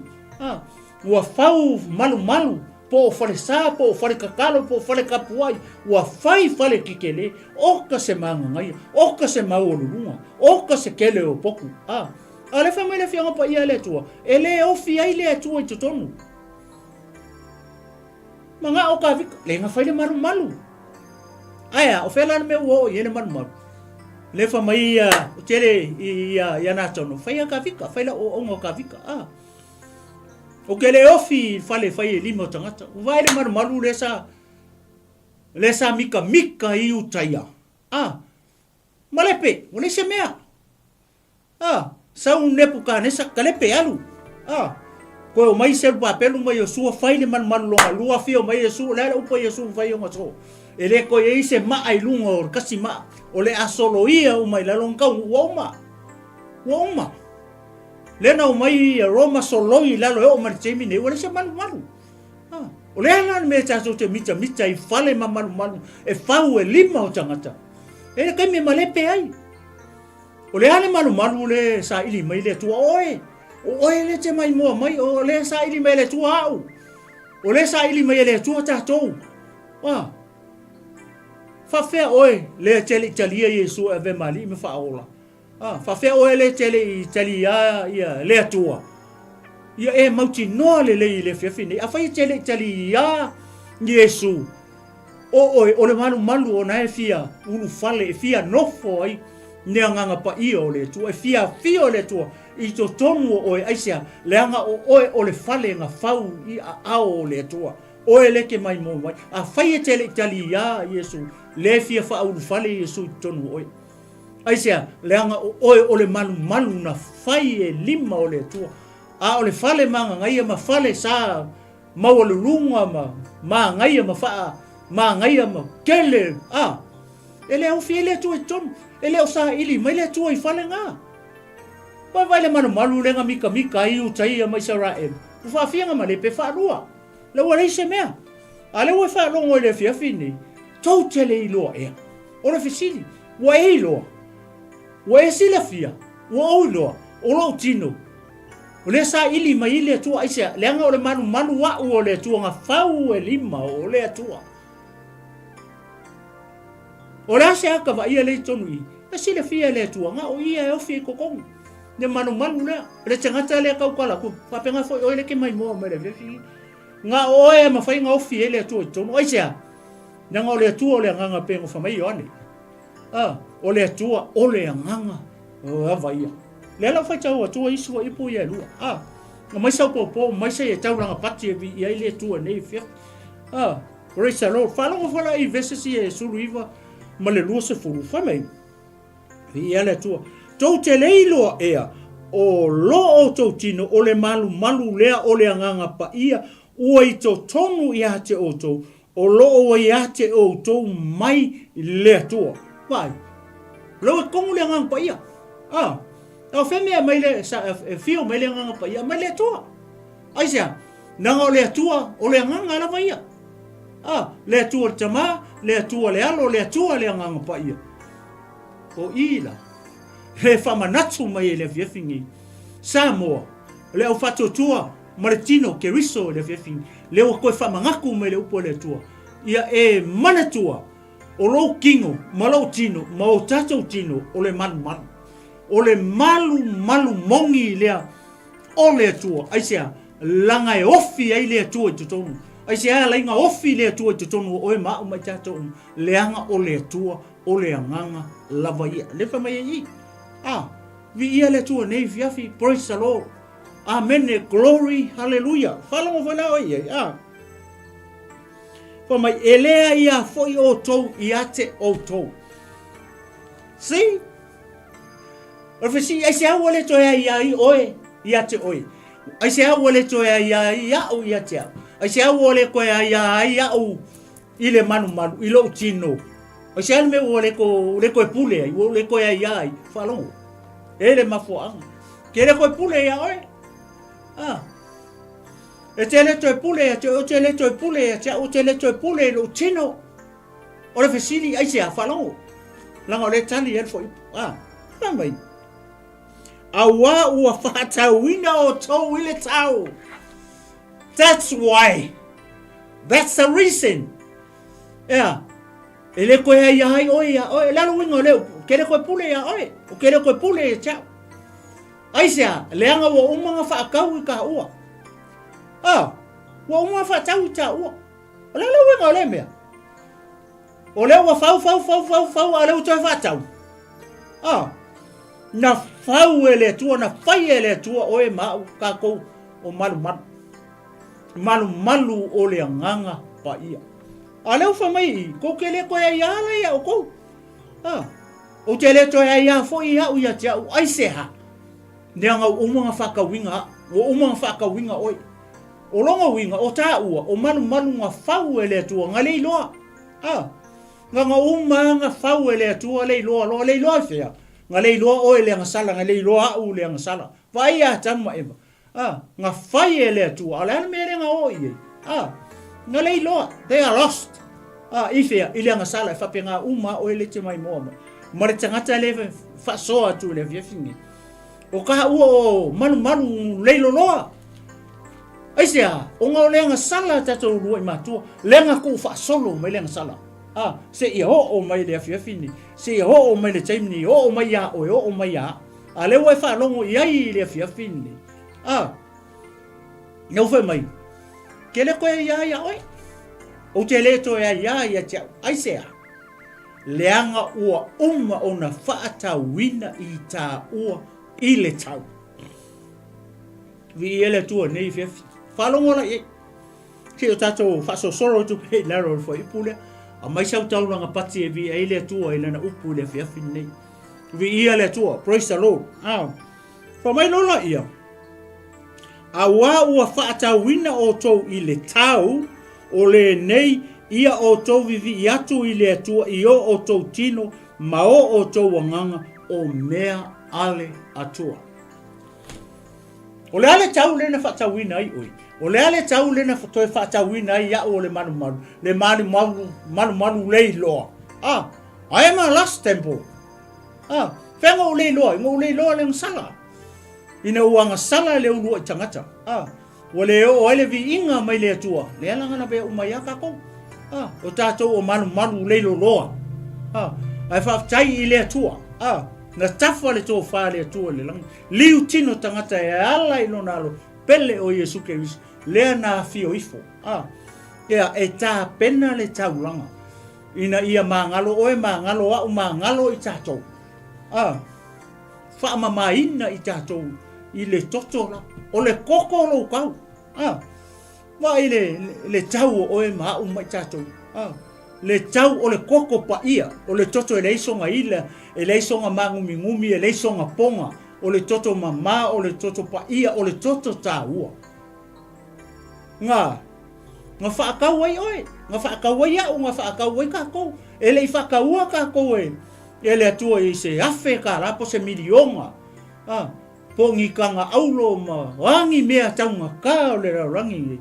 Ua whau malu, po o whare sā, po o whare kakalo, po o whare kapuai. Ua whai whare kikele, oka se maangangai, oka se maolulunga, oka se kele o poku. A le whamai le whianga pa ia le tua. E le ofi ai le atua I totonu. Ma ngā o ka vika. Le ngā whai le malu. Aia, o whela me ua o I ele malu. Le whamai o tere I nā tono. Whai a ka vika. Whai la o onga o ka vika. O ke le ofi whale whai e lima o tangata. Vai le malu le sa mika I utaia. Ma lepe. O le se mea. Sau nepu ka nesa kalepe alu. Ko o mai ser papelu mai o sua faile malu longa lua fio mai Yesu le upo Yesu fai o ngaso. Ele ko e se ma ai lunga o kasi ma o le asoloia o mai la longa uoma. Le na o mai Roma soloi la lo o mai temi ne o le se malu. O le ala me taso te mita I fale malu e fau e lima o tangata. Ele kai me malepe ai. O le ale malu le sa ili mai le tua oe. O oe le te mai mua mai, o le sa ili mai le tua au. O le sa ili mai le tua tātou. Whawhea oe le tele italia Yesu e ve mali me whaola. Whawhea oe le tele italia ia le atua. Ia e mauti noa le le whiawhine. A whai tele italia Yesu. O le malu o na e fia ulu fale e fia nofo ai. Nea nganga pa ia o le tua. E fia o le tua. I to tonu o e aisia. Leanga o le fale nga fau i a ao o le tua. Oe leke mai mo mai. A whai e tele italia Yesu. Le fia wha ulu fale Yesu i tonu oe. Aisia, leanga o le malu na whai e lima o le tua. A o le fale manga ngaia ma fale sa mawalurunga ma ngaia ma faa. Ma ngaia ma kele. Ele au fie le tua i tonu. Ele au sa ili mai le tua i fale ngā. Vai le malu lenga mika i utai a mai Israel. Ufa fianga ma le pe wha rua. Le ua reise mea. A le ua wha rongo i le fiafini. Tau tele i loa ea. O le fisili. Ua e i loa. Ua e sila fia. Ua au i loa. O lo tino. O le sa ili mai i le tua aisea. Leanga o le malu wau o le tua nga fau e lima o le tua. O le ase aka wa ia le tonu i. E sila fia le tua nga o ia e ofi e kokongu. Ne malu lea. Le tangata le kaukala ku. Whapenga foi oe le ke mai moa mere vefi. Nga oe ma whai nga ofi e le tua i tonu. Aisea. Nanga o le tua o le nganga pengo whamai o ane. O le tua o le nganga. O avaia. Le ala whai tau atua isua ipo ia lua. Nga mai sau popo, mai sai e tauranga pati e vi i le tua nei fia. Praise the Lord. Whalonga whala i vesesi e suru iwa. Ma le lua se furu whamai. I le tua. Tau te leiloa ea. O lo o tau tino o le malu lea o le nganga pa ia. Ua i tau tonu i ate o tau. O loo i ate o tau mai le tua. Vai. Lo e kongu le ngang pa ia. Tau whemea mai le, fio mai le ngang pa ia, mai le tua. Aisea, nanga o le tua, o le ngang ala pa ia. Le tua tama, le tua le alo, le tua le ngang pa ia. O ila. Le whamanatu mai le fiafingi. Samoa. Le au fato tua. Maritino ke riso le fiafingi. Le o koe whamangaku mai le upo le tua. Ia e mana tua. O lo kingo, ma lo tino, ma o tatou tino, o le malu. O le malu mongi lea o le tua. Aisea, langa e ofi ai le tua i tutonu. Aisea, lainga ofi le tua i tutonu o e maa mai tatou. Leanga o le tua, o le anganga, lava ia. Le whamai e i. Vi ia le tua nei fiafi, praise the Lord. Amen, glory, hallelujah. Whalongo whala oi e, Whamai elea ia foi o tou, i ate o tou. See? Orfesi, ai se awa le toea ia i oe, i ate oe. Ai se awa le toea ia i au i ate au. Ai se awa le koea ia i au i le manu, i lo tino. Ai se alme o le koe pule ai, o le koea ia i, whalongo. E le mafuanga. Ke le koe pule ia oe. E te le toi pule, o te le toi pule, o te le toi pule lo tino. O le fesili, ai se a whalongo. Langa o le tali e foi. Whamai. Awa ua whakatauina o tau i le tau. That's why. That's the reason. E le koe ai ai oe, lalo winga o leo. Ke le koe pule ia oe. O ke le koe pule e tau. Ai se a, leanga ua umanga whaakau i ka ua. Ua umanga whaatau i ta ua. O lalo winga o le mea. O leo ua fau, a leo toi whaatau. Na fau e le tua, na fai e le tua o e mau kako o malu. Malu o le nganga pa ia. A leo whamai i, ko ke le koe ia ala ia o kou. O te le toi ia fo ia u ia te au aise ha. Neanga umanga whakawinga, o umanga whakawinga oi. O longa winga, o tā ua, o malu ngā whau e le tua, ngā leiloa. Ngā umanga whau e le tua, leiloa whea. Ngā leiloa oe le ngasala, ngā leiloa au le ngasala. Vai a tama eva. Ngā whai e le tua, ala me le ngā oi e. Ngā leiloa, they are lost. I whea, i le ngasala, e whape ngā uma oe le te mai moa. ma le tangata le whaasoa atu le fiafini. O kaha ua o manu leiloloa. Aisea, o ngau leanga sala tatou rua I matua, leanga ko whaasolo mai leanga sala. Se ia o mai le fiafini, se ia o mai le taimini, o mai ia, o mai ia. A le wai whaalongo iai le fiafini. Nau whai mai, ke le koe ia oi. O te le to ia te au. Aisea, leanga ua ona whaatawina I tā ua I le tau. Vi ele tua nei fiafini. Whalongo la iei. Ke o tātou whaasosoro tu pei laro fo I pule. A mai sau tauranga pati vi ele tua I lana upu le fiafini nei. Vi ele tua. Praise the Lord. Fa mai lola ia. A wā ua whaatawina o tau I le tau. O le nei ia o tau vivi I atu I le atua I o tau tino. Ma o tau wanganga o mea ale atua. O le ale tau lena whaatawina ai oi. O le ale tau lena toi whaatawina ai ia o le manu. Le manu lei loa. I am a last temple. Whenga o lei loa. Inga o lei loa le sala. Ina uanga sala le ulua I tangata. O le o ele vi inga mai le atua. Le alanga na bea umai aka kou. O tātou o manu lei loa. Ai whaatai I le atua. Na tafa le tō wha le atua le langi. Liu tino tangata e ala I lona alo. Pele o Yesu Keriso. Lea na fio ifo. Ea e tā pena le tauranga. Ina ia mangalo oe mangalo au mangalo I tātou. Wha mamaina I tātou. I le toto la. O le koko lo kau. Wa I le tau oe maa umai tātou. Le tau o le koko pa ia. O le toto e leisonga ila. E leisonga ngumi, e leisonga ponga. O le toto mama, o le toto pa ia, o le toto tā ua. Nga whaakau ai oe. Nga whaakau ai au, nga whaakau ai kako. E le I whaakaua kako e. E le atua I se afe ka rapo se milionga. Po ngikanga aulo ma wangi mea taunga ka o le rangi.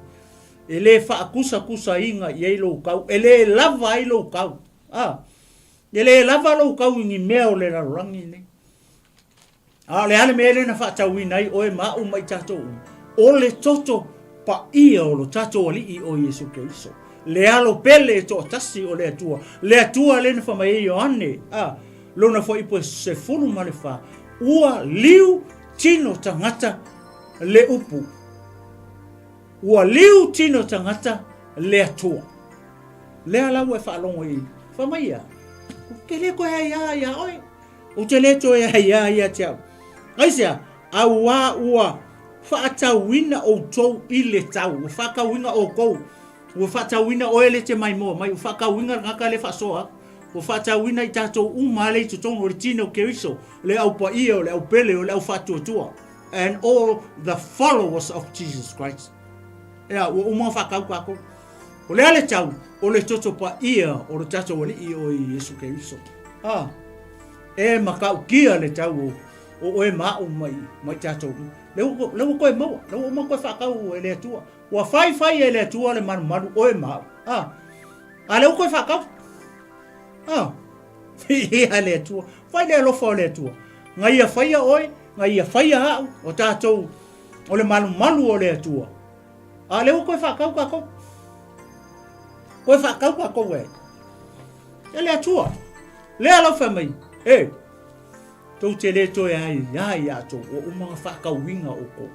E le whaakusa inga I lo kau. E le lava I lo kau. E le lava lo kau ingi mea o le rangi ne. Le ale mea le na whaatawina ai oe maa umai tātou. O le toto pa ia o lo tātou ali I o Yesu Keriso. Le alo pele e tō tasi o le atua. Le atua le na whamai e o ane. Lona fo ipo se fulu ma le wha. Ua liu tino tangata le upu. Ua liu tino tangata le atua. Le alau e whaalongo I. Whamai ia. Ke le koe ia oi. O te le to ia te au. Aisea, au wā ua whaatawina o tau I le tau. Ua whakawinga o kou. Ua whaatawina o ele te mai moa. Mai ua whakawinga ngaka le whasoa. Ua whaatawina I tātou umale I tutongo le tino Keriso. Le au pa ia o le au pele o le au whatuatua. And all the followers of Jesus Christ. Ea, ua uma whakau kako. O le ale tau, o le toto pa ia o le tātou ali I o Yesu Keriso. E makau kia le tau o e mau mai tātou. Leu koe maua, leu uma koe whakau e le atua. Ua whai e le atua le manu o e mau. Leu koe whakau. Ia le atua. Whai le alofa o le atua. Ngai a whaia oe, ngai a whaia hau o tātou o le manu o le atua. Leu koe whakau kako. Koe whakau kako e. E le atua. Le alofa mai. Tau te le toi ai ato o umanga whakauinga o ko.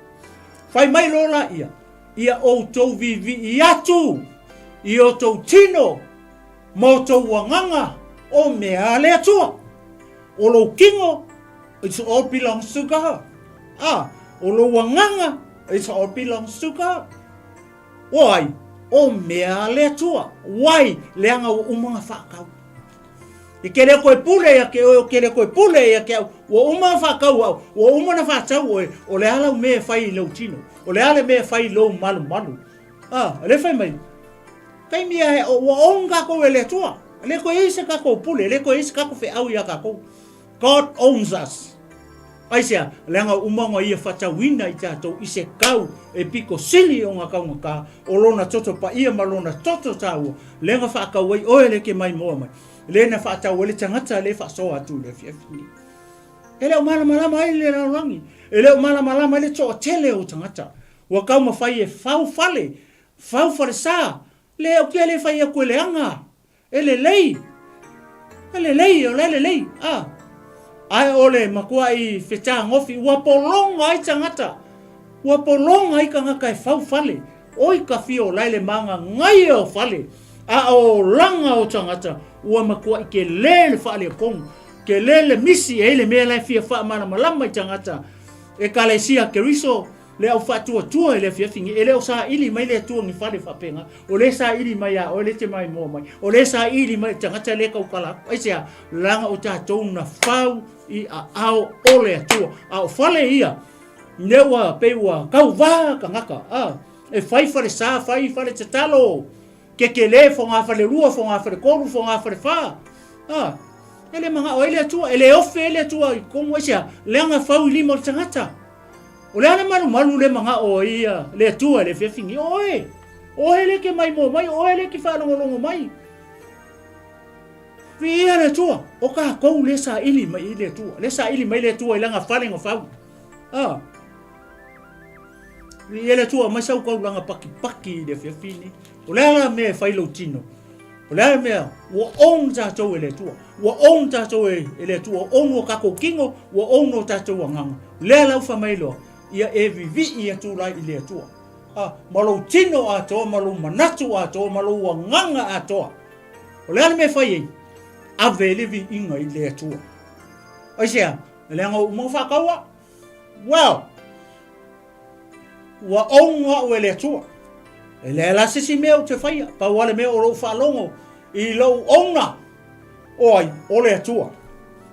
Whai mai lola ia. Ia o tau vivi I atu. I o tau tino. Mo tau wanganga. O mea le atua. O lo kingo. It all belongs to God. O lo wanganga. It all belongs to God. Wai. O mea le atua. Wai. Leanga o umanga whakau. I kere koe pule ia ke o kere koe pule ia ke au. Wa uma whakau au. Wa uma na whātau oe. O le ala me whai lau tino. O le ala me whai lau malu. Le whai mai. Kai mia he o wa onga ko e le tua. Le koe ise kako pule. Le koe ise kako whi au ia kako. God owns us. Aisea, leanga umonga ia whatawina I tātou I se kau e piko sili o ngā kaunga kā. O lona toto pa ia ma lona toto tāua. Leanga whakau ai oe le ke mai moa mai. le na fa tau le tangata le fa so atu le fiafini ele o malama ai le rangi ele o malama le to tele o tangata wa kau ma fai e fau fale sa le o ke le fai e ko le anga ele lei ai ole makua i feta ngofi wa polonga ai tangata wa polonga i kanga kai fau fale oi ka fio lai le manga ngai o fale a o langa o tangata ua makua i ke le fale kong ke le misi e le mea lai fia fa malama i tangata e kalesia ke riso le au fatua tua le fia fingi ele o sa ili mai le tua ngi fale fa penga o le sa ili mai o le te mai mo mai o le sa ili mai tangata le kau kala ai sia langa o tatou na fau i a ao ole tua a fale ia newa pewa kau va kangaka e fai fale sa fai fale tatalo ke le fonga fale rua fonga fale koru fonga fale fa ele manga o ele tua ele ofe ele tua como sia lenga fau limo tangata o le ana malu le manga o ia le tua le fefingi oe le ke mai mo mai oe le ke fa longo mai via le tua o ka ko le sa ili mai le tua le sa ili mai le tua langa fale ngo fau via le tua mai sau ko langa paki le fefini o le ana me fai lo tino o le ana me o on ta to le tua o on ta to le tua on o ka ko kingo o on o ta to nganga le la fa mai lo ia e vivi ia tu lai ile tua malo tino a to malo manatu a to malo nganga a to o le ana me fai a vele vi inga ile tua o sia le ngo mo fa kawa wow wa onga o le tua ele la sisi me o te fai pa wale me o fa longo I lo onga oi o le tua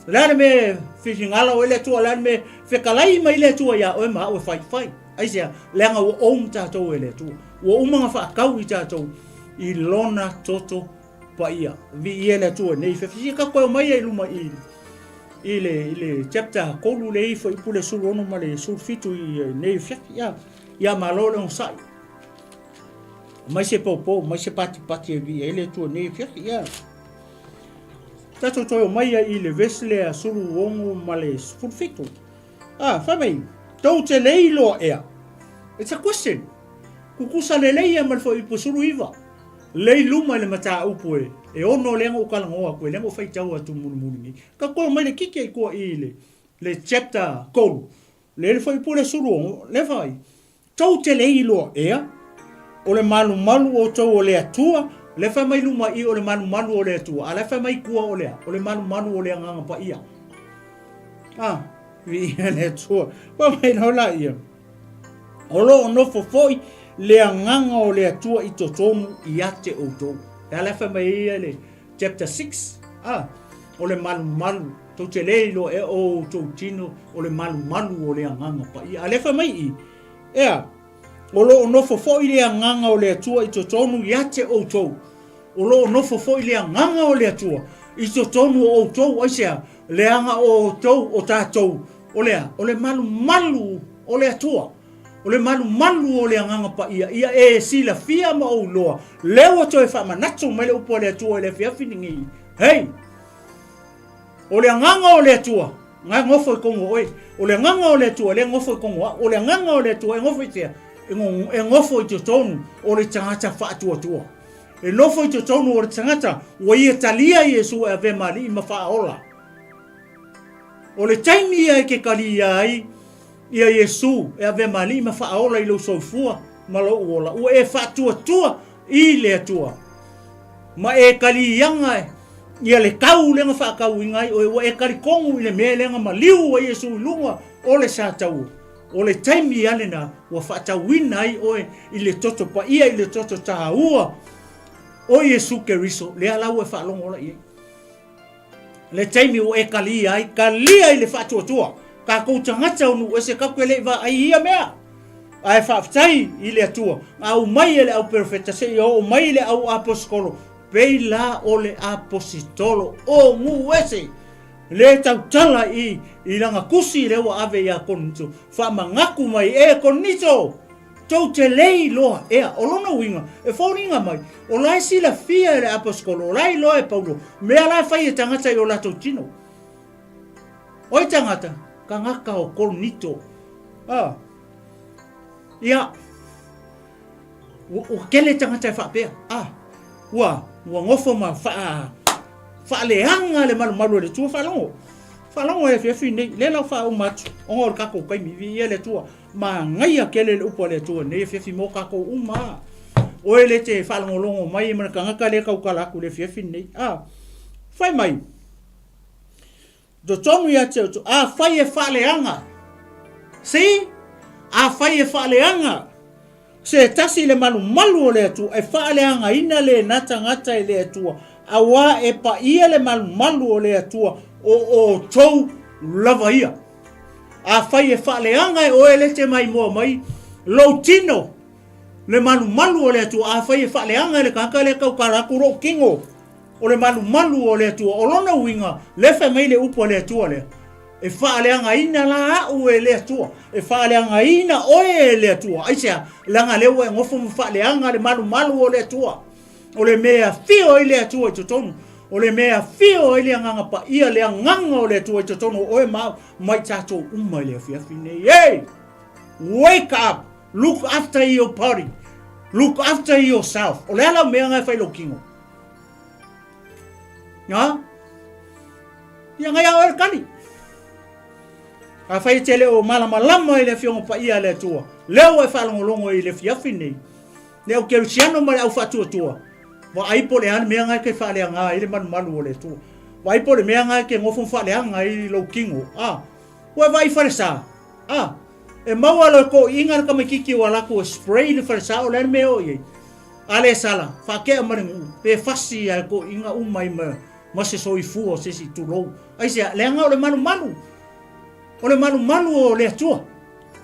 la me fishingala o le tua la me fekalai mai le tua ya o ma o fai ai sia lenga o on tato le tua o uma fa kau I tato I lona toto pa ia vi ele tua nei fe ka ko mai luma I le chapter ko lu le foi pule su ono male su fitu I nei fe ya malole on sai mai se popo mai se pati vi ele tua nei fe ya tato to mai I le vesle a suru ongo male su fitu fa mai tau te leilo ea it's a question kukusa le leia mal foi posuru iva lei luma le mata upo e ono lengo o kalangoa ko lengo fai tau atu munumuni ka ko mai le kike ko ile le chapter ko le foi pule suru le fai tau te leilo ea o le malu o tau o le atua le fa mai luma I o le malu o le atua ala fa mai kua o le malu o le nganga pa ia vi le tua pa mai no la ia olo no foi le nganga o le atua I totonu I ate o to ala fa mai le chapter 6 o le malu to te leilo e o to tino o le malu o le nganga pa ia ala fa mai olo no foi le nganga o le atua I totonu I ate o to olo no foi le nganga o le atua I totonu o to asia le anga o to o tatou o le malu o le atua o le malu o le nganga pa ia e sila fia ma o loa lewa to e fa manatu mai le upo le atua le fia finingi hey o le nganga o le atua nga ngofo ko ngoi o le nganga o le atua le ngofo ko ngwa o le nganga o le atua ngofo tia e ngofo I tonu o le tangata fa atua e nofo I tonu o le tangata o ia talia Yesu e ave mali ma fa ola o le taimi ai ke kali ai ia Yesu e ave mali ma fa ola I lo sofua ma lo ola o e fa tua I le atua ma e kali yanga ia le kau le fa kau ngai o e kali kongu I le mele nga maliu o Yesu lunga o le sa tau o le taimi ale na wa fa tawina ai o I le toto pa ia I le toto taua o Yesu Keriso le ala o fa longo la ia le taimi o e kali ai le fa tua ka ko tangata onu ese ka kwele va ai ia mea ai fa ftai I le atua au mai ele au perfecta se o mai le au apostolo pe la o le apostolo o mu ese le tautala I langa kusi le wa ave ya konito fa mangaku mai e konito tau te lei loa ea o lona winga e whauringa mai o lai sila fia le aposkolo o lai loa e paulo mea lai whai e tangata i o lato tino oi tangata ka ngaka o kolonito ia o kele tangata e whapea ua ngofo ma whaaleanga le malu le tua whalongo e whiawhi nei le lau wha umatu o ngor kako kaimi vi ia le tua ma ngaia kele le upo le tua nei e whiawhi mo kako uma o e le te whalongo longo mai e mana ka ngaka le kaukalaku le whiawhi nei whai mai do tongu ia te utu whai e whaaleanga si whai e whaaleanga se tasi le malu o le tua e whaaleanga ina le ngata i le tua awa e pa ia le malu o le atua o tau lava ia. A whai e whaaleanga e oe le te mai mua mai lau tino le malu o le atua a whai e whaaleanga e le kaka le kaukaraku ro kingo o le malu o le atua o lona winga le whai mai le upo le atua le e whaaleanga ina la au e le atua e whaaleanga ina oe le atua aisea langa lewa e ngofo mu whaaleanga le malu o le atua o le mea fio i le atua i totonu o le mea fio i le nganga pa ia le nganga o le atua i totonu o e mai tato uma i le fiafi nei hey wake up look after your body look after yourself o le ala mea ngai whailo kingo ia ngai au e kani a whai tele o malama i le fiongo pa ia le atua leo e whalongolongo i le fiafi nei leo kerusiano ma le au whatuatua wa aipo le an mea ngai ke whaaleanga i le malu o le tua. Wa aipo le mea ngai ke ngofo whaaleanga i lau kingo. Wa vai wharesa. E maua lo ko inga ka makiki wa lako spray le wharesa o le mea o iei. Ale sala. Whakea maringu. Pe fasi a ko inga umai ma se soi fu o se si tulou. Aisea leanga o le malu. O le malu o le tua.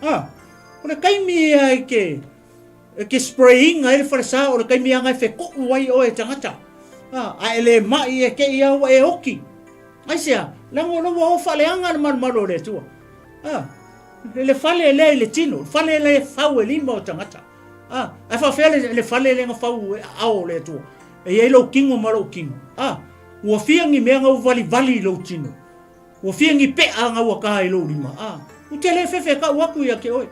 O le kaimi ai ke spraying ai le farsa o le kai mianga fe ko wai o e tangata a ele mai e ke ia o e oki ai sia lango o faleanga le malu le tua le fale le tino fale le fau e lima o tangata a fa fele le fale le fau ao le tua e ai lo kingo malo kingo o fiangi me nga vali lo tino o fiangi pe anga o ka i lo lima o tele fefe ka waku ya ke oi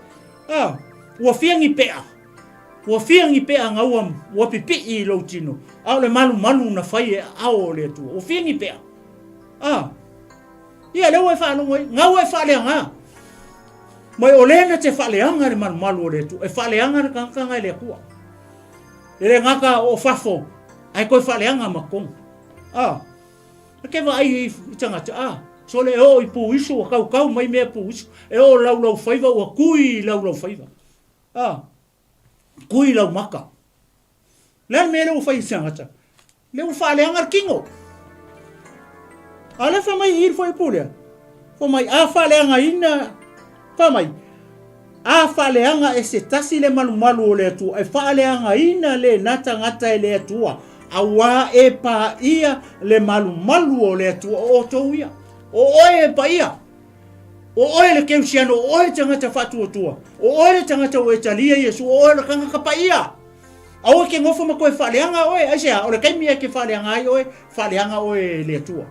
o fiangi pe Ua fiangi pe anga ua pipi i lau tino. Au le malu na whai e ao le tua. Ua fiangi pe ia leo e whanongo e. Ngau e whaaleanga. Mai o lena te whaaleanga le malu o le tua. E whaaleanga le kankanga le kua. E le ngaka o whafo. Ai koe whaaleanga makong. E kewa ai i tangata. So le o i pu iso o kau mai mea pu iso. E o lau whaiva ua kui lau whaiva. Kui lau maka. Lean me leo whai sangata. Leo whaaleanga kingo. Ale whamai ir whai pūlea. Whamai a whaaleanga ina. Whamai. A whaaleanga e se tasi le malu o le atua. E whaaleanga ina le ngata e le atua. Awa e pa ia le malu o le atua o tau ia. O oe e pa ia. O oe le keusiano, o oe tangata whatuatua. O oe le tangata o e talia Iesu, o oe le kangaka pa ia. A oe ke ngofo ma koe whaaleanga oe, aisea, o le kaimia ke whaaleanga ai oe, whaaleanga oe le atua.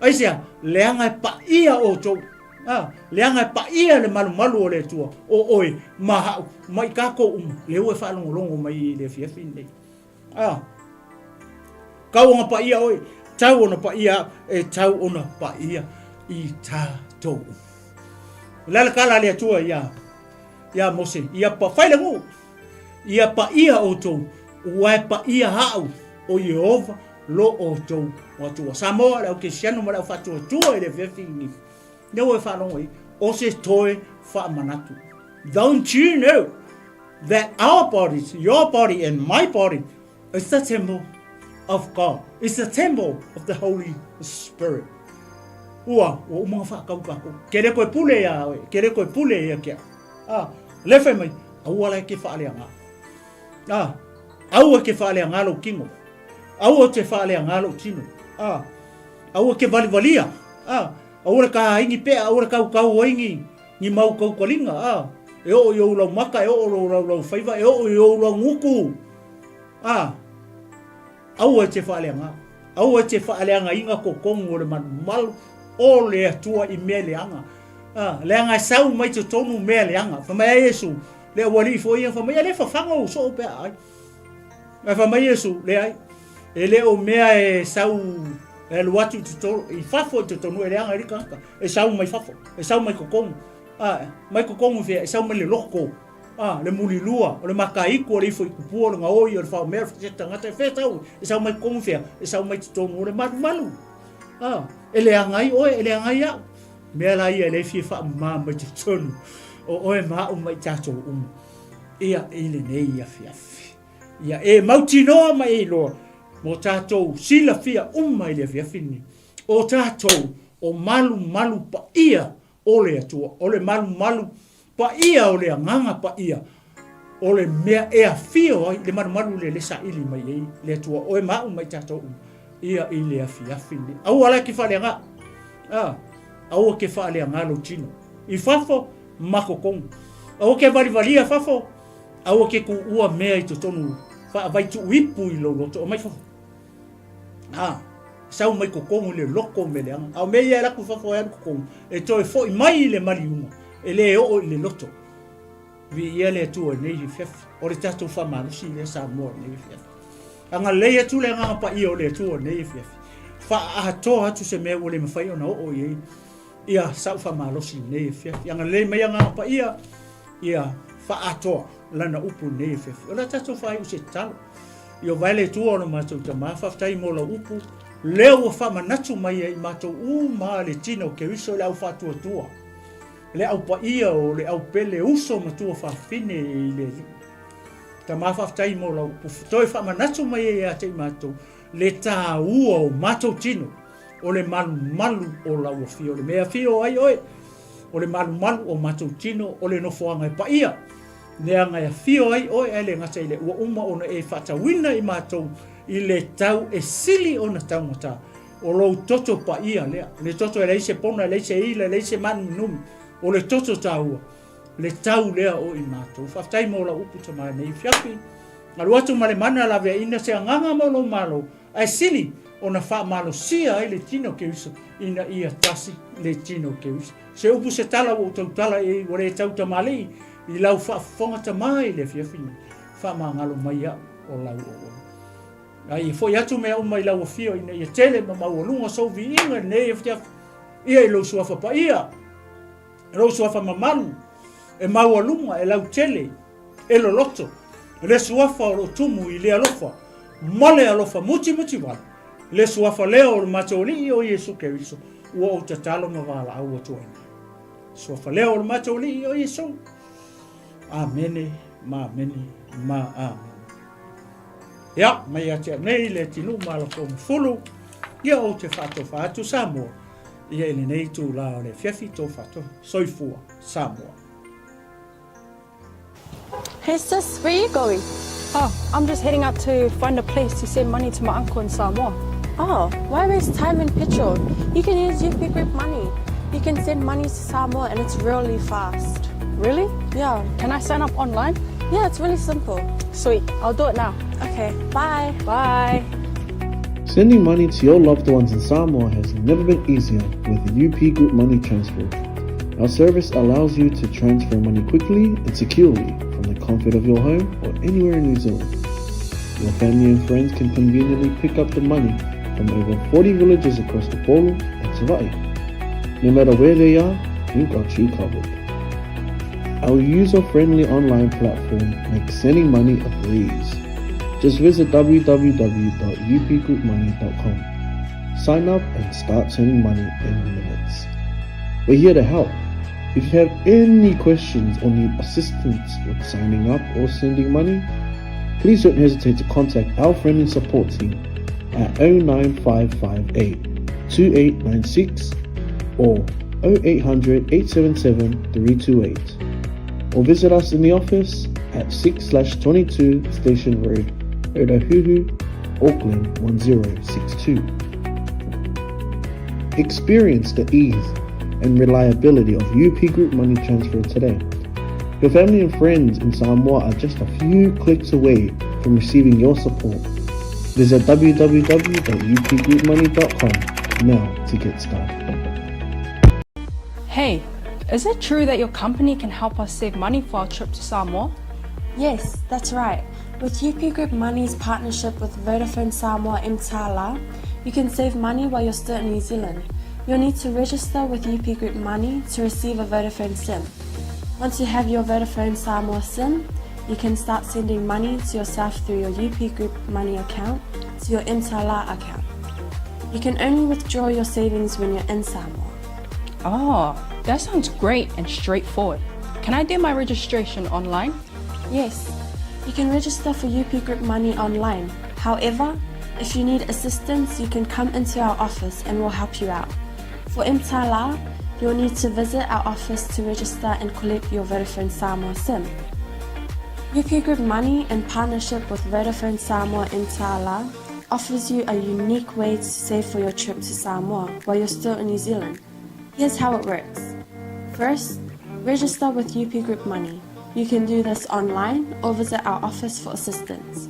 Aisea, leanga e pa ia o tau. Leanga e pa ia le malu o le atua. O oe, mai kako leo e whaalongolongo mai le fiafi nei. Kau ona pa ia oe, tau ona pa ia, e tau ona pa ia i tātou. Lala kala le atua ia mose ia pa faile ngu ia pa ia o tau ua pa ia hau o Yehova lo o tau o tua Samoa le o ke siano ma le fatua tua le vefingi ne o whanongo i o se toe whaamanatu. Don't you know that our bodies, your body and my body is the temple of God. It's the temple of the Holy Spirit. Ua, o mga whakau. Kere koe pule ia oe, kere koe pule ia kia. Le whai mai, aua lai ke whaaleanga. Aua ke whaaleanga lo kingo. Aua te whaaleanga lo tino. Aua ke valivalia. Aua ka ingi pea, aua kau ingi, ni mau kau kalinga. e o i o lau maka, e o lau whaiva, e o i o lau nguku. Au e te whaaleanga. Au e te whaaleanga inga ko kongo le malu o le atua i mea leanga. Leanga sau mai te tonu mea leanga. Whamai Yesu, le wali fo ia, whamai le whawhanga o so pea ai. Whamai Yesu, le ai. E le o mea e sau, e luatu te tonu, i whafo te tonu e leanga rika haka. E sau mai whafo, e sau mai ko kongo. Mai ko kongo fia, e sau mai le loko. Le muli lua, o le makaiku o le ifo i kupua, le ngaoi, o le whao mea, se tangata e whetau, e sau mai kongo fia, e sau mai te tonu o le malu. E le angai oe, e le angai au. Mea la ia le fie wha maa mai te tonu, o oe maa o mai tato umu. Ia ele nei ia fiafi. Ia e mauti noa mai e loa, mo tato sila fia umma i le fiafini. O tato o malu pa ia o le atua, o le malu pa ia o le anganga pa ia. O le mea ea fio ai, le malu le sa ili mai ei, le atua, oe maa o mai tato umu. Ia i le fiafini. Au ala ki whale nga. Au ke whale nga lo tino. I whafo, mako kongu. Au ke waliwalia whafo, au ke ku ua mea i to tonu. Vai tu uipu i lo loto, o mai whafo. Sau mai ko kongu le loko me le anga. Au mea ia laku whafo e ko kongu. E toi fo i mai le mali uma. E le o i le loto. Vi ia le tua nei i fiafi. O le tato whamanusi le sa moa nei i fiafi. Anga leia tu le nganga pa ia o le tua nei fiafi. Fa ahatoa atu se mea o le mawhai o na o iei. Ia sau fa malosi nei fiafi. Anga leia mea nganga pa ia. Ia fa ahatoa lana upu nei fiafi. O la tato whai use talo. Io vaile tua o na matou ta mawhaftai mo la upu. Leo o fa manatu mai e matou maa le tino ke wiso le au fatua tua. Le au pa ia o le au pele uso matua fa fine i le li. Ta mawhaftai mo la upu. Toi fa manatu mai e a te matou. Le tā ua o matou tino. O le malu o la ua fio. Le mea fio ai oe. O le malu o matou tino. O le nofoanga e pa ia. Le anga e fio ai oe e le ngata i le ua uma o na e whatawina i matou. I le tau e sili o na tau ngata. O lou toto pa ia lea. Le toto e leise pona, leise ila, leise manu numi. O le toto tā ua. Le tau lea o i matou. Whaftai mo la upu ta mai nei fiapi. Alu atu male mana la vea ina se anganga malo malo. Ai sili o na wha malo sia ai le tino ke uso. Ina ia tasi le tino ke uso. Se upu se tala o tau tala e wale tau ta mali. I lau wha fonga ta mai le fiafini. Wha maa ngalo mai au o lau o. Ai fo atu mea umai lau o fio ina ia tele ma mau lunga so vi inga ne fiaf. Ia i lo suafa pa ia. Lo suafa mamalu. E mau lunga e lau tele. E lo loto. Le suafa o tumu i le alofa. Mole alofa muti wala. Le suafa leo o matoli o Yesu Keriso. Ua o tatalo ma wala au o tuaina. Suafa leo o matoli o Yesu. Amene, ma amene, ma amen. Ia, mai atea nei le tinu ma la komu fulu. Ia o te whatu Samoa. Ia ele nei tu la o le fiafi tō whatu soifua Samoa. Hey sis, where are you going? Oh, I'm just heading out to find a place to send money to my uncle in Samoa. Oh, why waste time and petrol? You can use UP Group Money. You can send money to Samoa and it's really fast. Really? Yeah. Can I sign up online? Yeah, it's really simple. Sweet, I'll do it now. Okay, bye. Bye. Sending money to your loved ones in Samoa has never been easier with the UP Group Money Transfer. Our service allows you to transfer money quickly and securely from the comfort of your home or anywhere in New Zealand. Your family and friends can conveniently pick up the money from over 40 villages across the Polu and 𝚟𝚒𝚍. No matter where they are, we've got you covered. Our user-friendly online platform makes sending money a breeze. Just visit www.upgroupmoney.com. Sign up and start sending money in minutes. We're here to help. If you have any questions or need assistance with signing up or sending money, please don't hesitate to contact our friendly support team at 09558 2896 or 0800 877 328. Or visit us in the office at 6/22 Station Road, Otahuhu, Auckland 1062. Experience the ease and reliability of UP Group Money Transfer today. Your family and friends in Samoa are just a few clicks away from receiving your support. Visit www.upgroupmoney.com now to get started. Hey, is it true that your company can help us save money for our trip to Samoa? Yes, that's right. With UP Group Money's partnership with Vodafone Samoa 𝚘𝚘𝚢𝚘, you can save money while you're still in New Zealand. You'll need to register with UP Group Money to receive a Vodafone SIM. Once you have your Vodafone Samoa SIM, you can start sending money to yourself through your UP Group Money account to your 𝚘𝚘𝚢𝚘 account. You can only withdraw your savings when you're in Samoa. Oh, that sounds great and straightforward. Can I do my registration online? Yes, you can register for UP Group Money online. However, if you need assistance, you can come into our office and we'll help you out. For 𝚘𝚘𝚢𝚘, you'll need to visit our office to register and collect your Vodafone Samoa SIM. UP Group Money, in partnership with Vodafone Samoa 𝚘𝚘𝚢𝚘, offers you a unique way to save for your trip to Samoa while you're still in New Zealand. Here's how it works. First, register with UP Group Money. You can do this online or visit our office for assistance.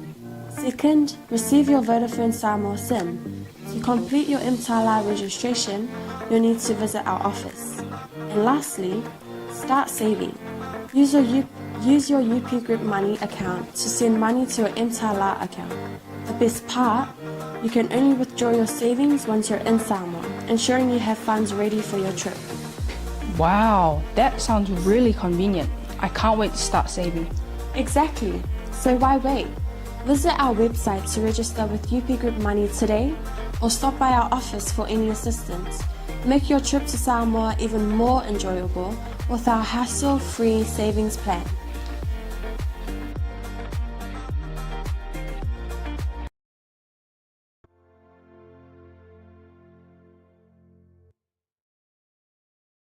Second, receive your Vodafone Samoa SIM. To complete your 𝚘𝚘𝚢𝚘 registration, you'll need to visit our office. And lastly, start saving. Use your UP Group Money account to send money to your 𝚘𝚘𝚢𝚘 account. The best part, you can only withdraw your savings once you're in Samoa, ensuring you have funds ready for your trip. Wow, that sounds really convenient. I can't wait to start saving. Exactly. So why wait? Visit our website to register with UP Group Money today or stop by our office for any assistance. Make your trip to Samoa even more enjoyable with our hassle-free savings plan.